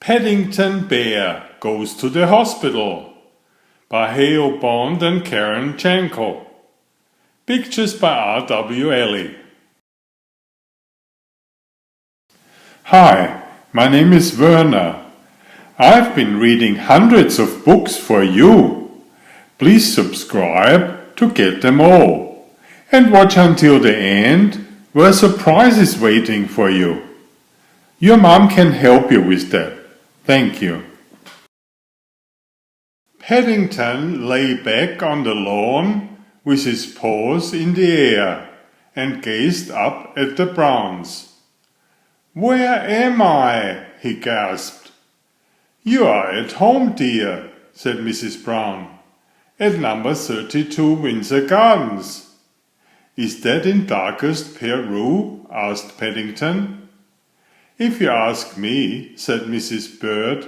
Paddington Bear Goes to the Hospital by Hale Bond and Kaaren Jankell. Pictures by R.W. Ellie. Hi, my name is Werner. I've been reading hundreds of books for you. Please subscribe to get them all. And watch until the end, where a surprise is waiting for you. Your mom can help you with that. Thank you. Paddington lay back on the lawn with his paws in the air and gazed up at the Browns. "Where am I?" he gasped. "You are at home, dear," said Mrs. Brown, "at number 32 Windsor Gardens." "Is that in darkest Peru?" asked Paddington. "If you ask me," said Mrs. Bird,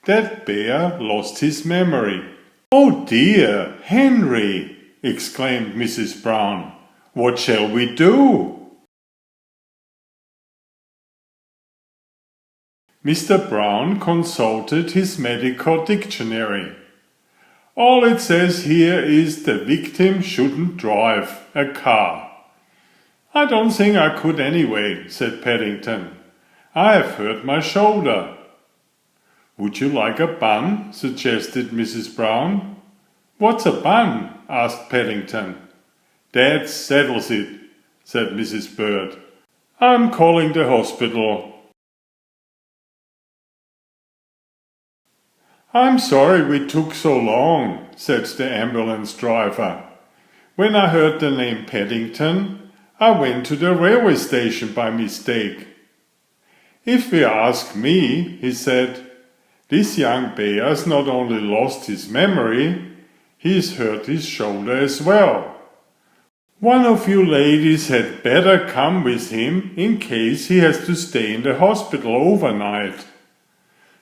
"that bear lost his memory." "Oh dear, Henry!" exclaimed Mrs. Brown. "What shall we do?" Mr. Brown consulted his medical dictionary. "All it says here is the victim shouldn't drive a car." "I don't think I could anyway," said Paddington. "I have hurt my shoulder." "Would you like a bun?" suggested Mrs. Brown. "What's a bun?" asked Paddington. "That settles it," said Mrs. Bird. "I'm calling the hospital." "I'm sorry we took so long," said the ambulance driver. "When I heard the name Paddington, I went to the railway station by mistake." "If you ask me," he said, "this young bear's not only lost his memory, he's hurt his shoulder as well. One of you ladies had better come with him in case he has to stay in the hospital overnight."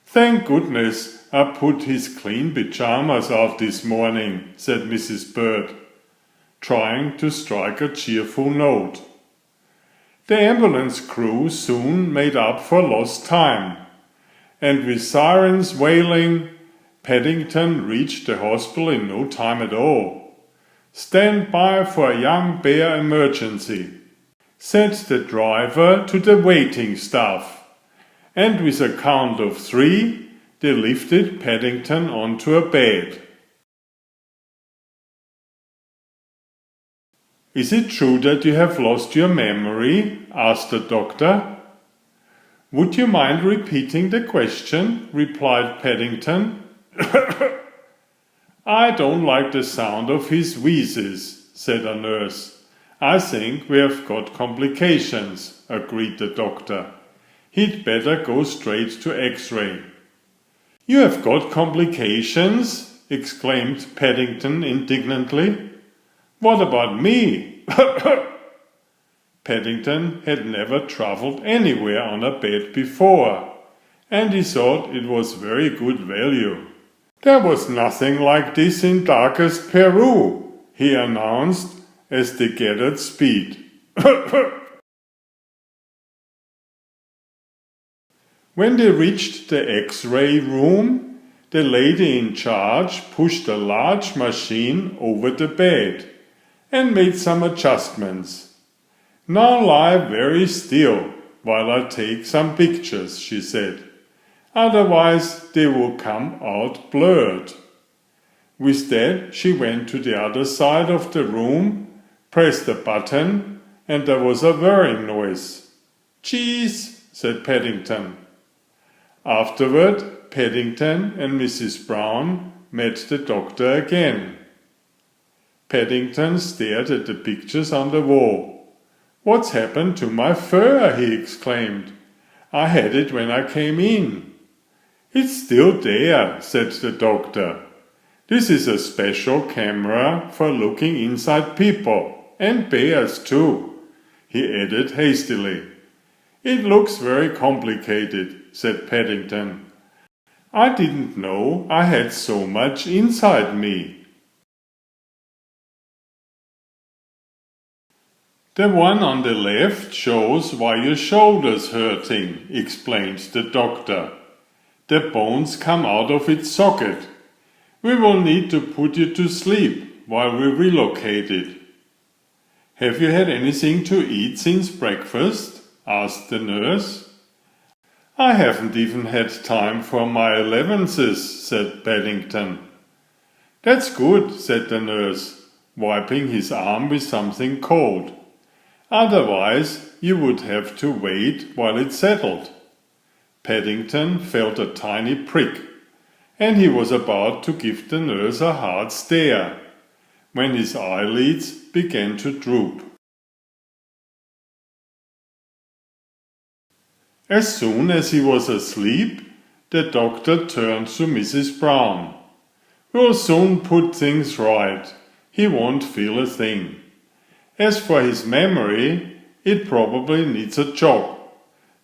"Thank goodness I put his clean pyjamas out this morning," said Mrs. Bird, trying to strike a cheerful note. The ambulance crew soon made up for lost time, and with sirens wailing, Paddington reached the hospital in no time at all. "Stand by for a young bear emergency," said the driver to the waiting staff, and with a count of 3, they lifted Paddington onto a bed. "Is it true that you have lost your memory?" asked the doctor. "Would you mind repeating the question?" replied Paddington. "I don't like the sound of his wheezes," said a nurse. "I think we have got complications," agreed the doctor. "He'd better go straight to X-ray." "You have got complications?" exclaimed Paddington indignantly. "What about me?" Paddington had never travelled anywhere on a bed before, and he thought it was very good value. "There was nothing like this in darkest Peru," he announced as they gathered speed. When they reached the X-ray room, the lady in charge pushed a large machine over the bed and made some adjustments. "Now lie very still while I take some pictures," she said. "Otherwise they will come out blurred." With that she went to the other side of the room, pressed a button, and there was a whirring noise. "Cheese," said Paddington. Afterward, Paddington and Mrs. Brown met the doctor again. Paddington stared at the pictures on the wall. "What's happened to my fur?" he exclaimed. "I had it when I came in." "It's still there," said the doctor. "This is a special camera for looking inside people, and bears too," he added hastily. "It looks very complicated," said Paddington. "I didn't know I had so much inside me." "The one on the left shows why your shoulder's hurting," explained the doctor. The bones come out of its socket. We will need to put you to sleep while we relocate it." "Have you had anything to eat since breakfast?" asked the nurse. "I haven't even had time for my allowances," said Paddington. "That's good," said the nurse, wiping his arm with something cold. "Otherwise you would have to wait while it settled." Paddington felt a tiny prick, and he was about to give the nurse a hard stare, when his eyelids began to droop. As soon as he was asleep, the doctor turned to Mrs. Brown. "We'll soon put things right. He won't feel a thing. As for his memory, it probably needs a jog.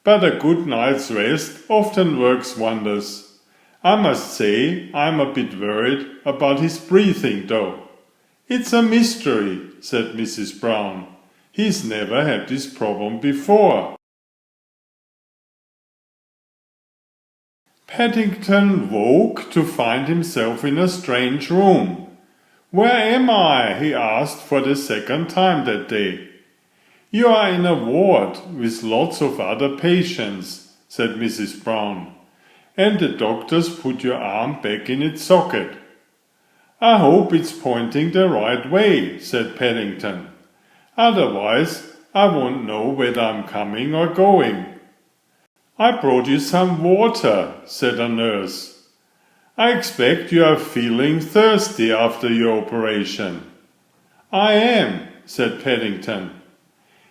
But a good night's rest often works wonders. I must say I'm a bit worried about his breathing, though." "It's a mystery," said Mrs. Brown. "He's never had this problem before." Paddington woke to find himself in a strange room. "Where am I?" he asked for the second time that day. "You are in a ward with lots of other patients," said Mrs. Brown, "and the doctors put your arm back in its socket." "I hope it's pointing the right way," said Paddington. "Otherwise I won't know whether I'm coming or going." "I brought you some water," said a nurse. "I expect you are feeling thirsty after your operation." "I am," said Paddington.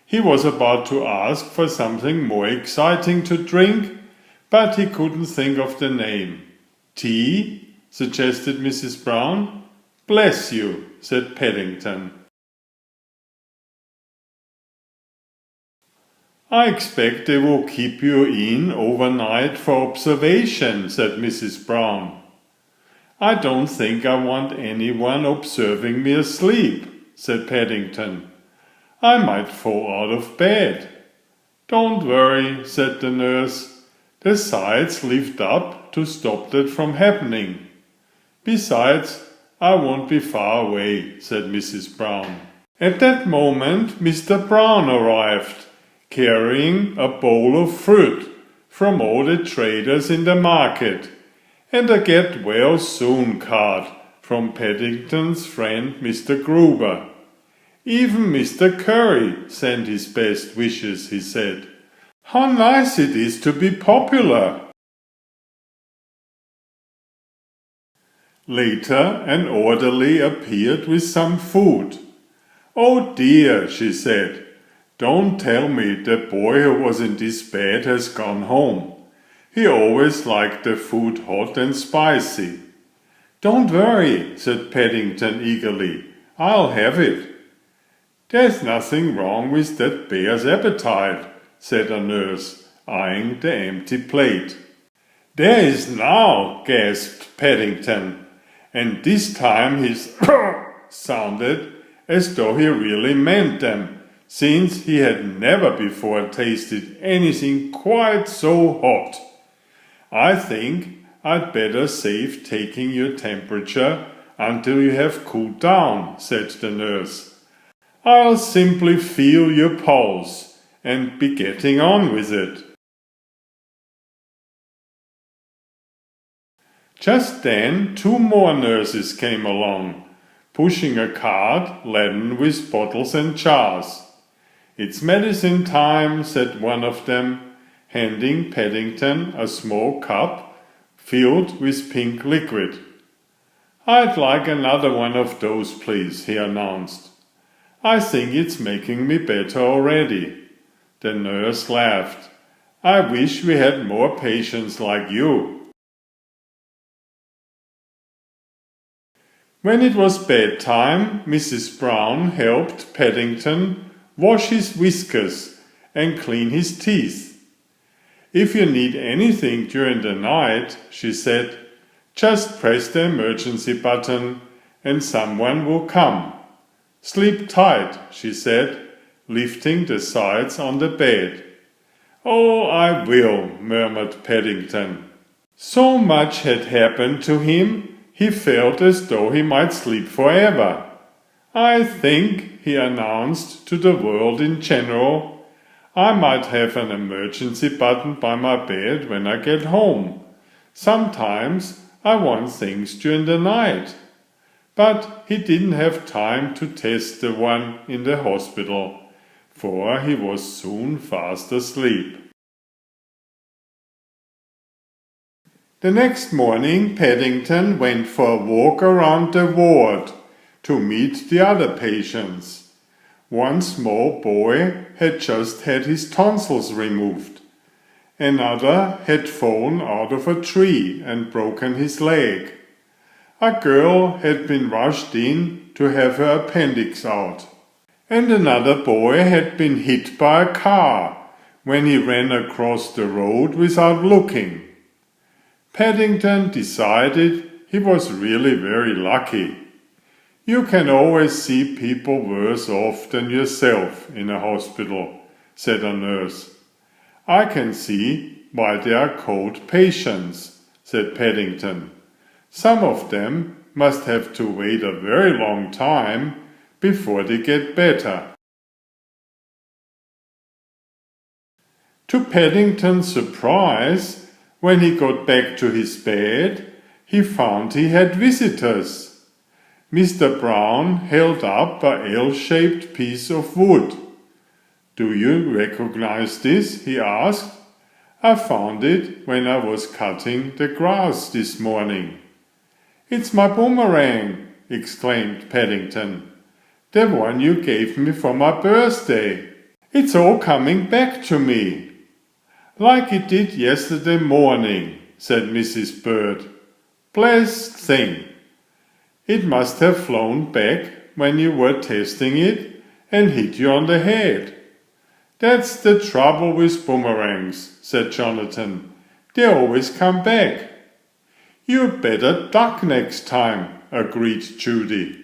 He was about to ask for something more exciting to drink, but he couldn't think of the name. "Tea?" suggested Mrs. Brown. "Bless you," said Paddington. "I expect they will keep you in overnight for observation," said Mrs. Brown. "I don't think I want anyone observing me asleep," said Paddington. "I might fall out of bed." "Don't worry," said the nurse. "The sides lift up to stop that from happening. Besides, I won't be far away," said Mrs. Brown. At that moment Mr. Brown arrived, carrying a bowl of fruit from all the traders in the market, and a get well soon card from Paddington's friend Mr. Gruber. "Even Mr. Curry sent his best wishes," he said. "How nice it is to be popular." Later an orderly appeared with some food. "Oh dear," she said. "Don't tell me the boy who was in this bed has gone home. He always liked the food hot and spicy." "Don't worry," said Paddington eagerly. "I'll have it." "There's nothing wrong with that bear's appetite," said a nurse, eyeing the empty plate. "There is now," gasped Paddington, and this time his sounded as though he really meant them, since he had never before tasted anything quite so hot. "I think I'd better save taking your temperature until you have cooled down," said the nurse. "I'll simply feel your pulse and be getting on with it." Just then 2 more nurses came along, pushing a cart laden with bottles and jars. "It's medicine time," said one of them, handing Paddington a small cup filled with pink liquid. "I'd like another one of those, please," he announced. "I think it's making me better already." The nurse laughed. "I wish we had more patients like you." When it was bedtime, Mrs. Brown helped Paddington wash his whiskers and clean his teeth. "If you need anything during the night," she said, "just press the emergency button and someone will come. Sleep tight," she said, lifting the sides on the bed. "Oh, I will," murmured Paddington. So much had happened to him, he felt as though he might sleep forever. "I think," he announced to the world in general, "I might have an emergency button by my bed when I get home. Sometimes I want things during the night." But he didn't have time to test the one in the hospital, for he was soon fast asleep. The next morning Paddington went for a walk around the ward to meet the other patients. One small boy had just had his tonsils removed. Another had fallen out of a tree and broken his leg. A girl had been rushed in to have her appendix out. And another boy had been hit by a car when he ran across the road without looking. Paddington decided he was really very lucky. "You can always see people worse off than yourself in a hospital," said a nurse. "I can see why they are called patients," said Paddington. "Some of them must have to wait a very long time before they get better." To Paddington's surprise, when he got back to his bed, he found he had visitors. Mr. Brown held up a L-shaped piece of wood. "Do you recognize this?" he asked. "I found it when I was cutting the grass this morning." "It's my boomerang," exclaimed Paddington. "The one you gave me for my birthday. It's all coming back to me." "Like it did yesterday morning," said Mrs. Bird. "Blessed thing! It must have flown back when you were testing it and hit you on the head." "That's the trouble with boomerangs," said Jonathan. "They always come back." "You'd better duck next time," agreed Judy.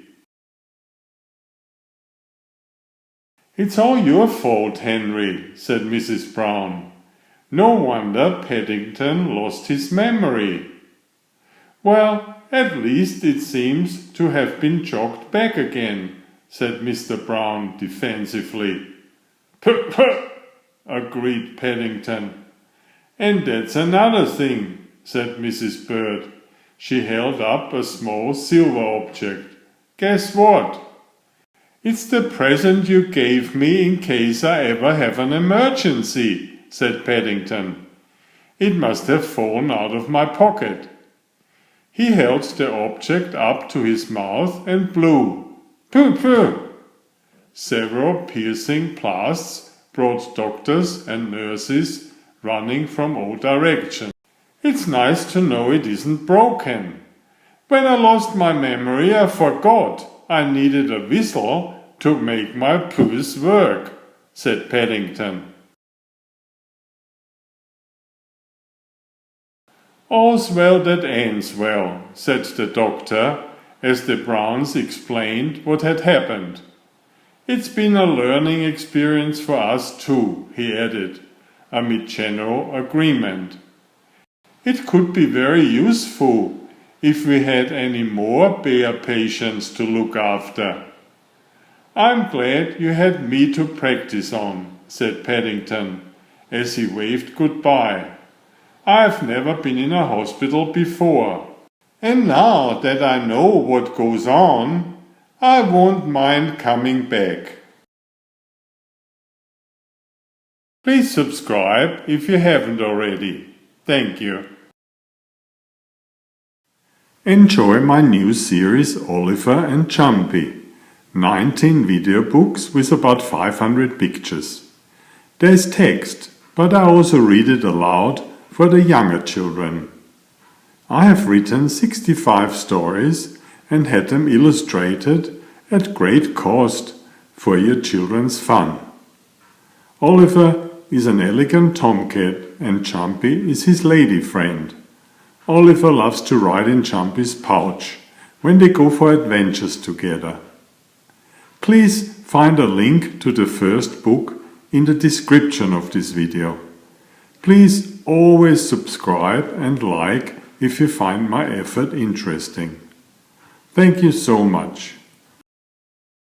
"It's all your fault, Henry," said Mrs. Brown. "No wonder Paddington lost his memory." "Well, at least it seems to have been jogged back again," said Mr. Brown defensively. "Puh, puh," agreed Paddington. "And that's another thing," said Mrs. Bird. She held up a small silver object. "Guess what?" "It's the present you gave me in case I ever have an emergency," said Paddington. "It must have fallen out of my pocket." He held the object up to his mouth and blew. "Pooh, pooh!" Several piercing blasts brought doctors and nurses running from all directions. "It's nice to know it isn't broken. When I lost my memory, I forgot I needed a whistle to make my poohs work," said Paddington. "All's well that ends well," said the doctor, as the Browns explained what had happened. "It's been a learning experience for us too," he added, amid general agreement. "It could be very useful if we had any more bear patients to look after." "I'm glad you had me to practice on," said Paddington, as he waved goodbye. "I've never been in a hospital before, and now that I know what goes on, I won't mind coming back." Please subscribe if you haven't already. Thank you. Enjoy my new series Oliver and Jumpy. 19 video books with about 500 pictures. There's text, but I also read it aloud for the younger children. I have written 65 stories and had them illustrated at great cost for your children's fun. Oliver is an elegant tomcat and Jumpy is his lady friend. Oliver loves to ride in Jumpy's pouch when they go for adventures together. Please find a link to the first book in the description of this video. Please always subscribe and like if you find my effort interesting. Thank you so much.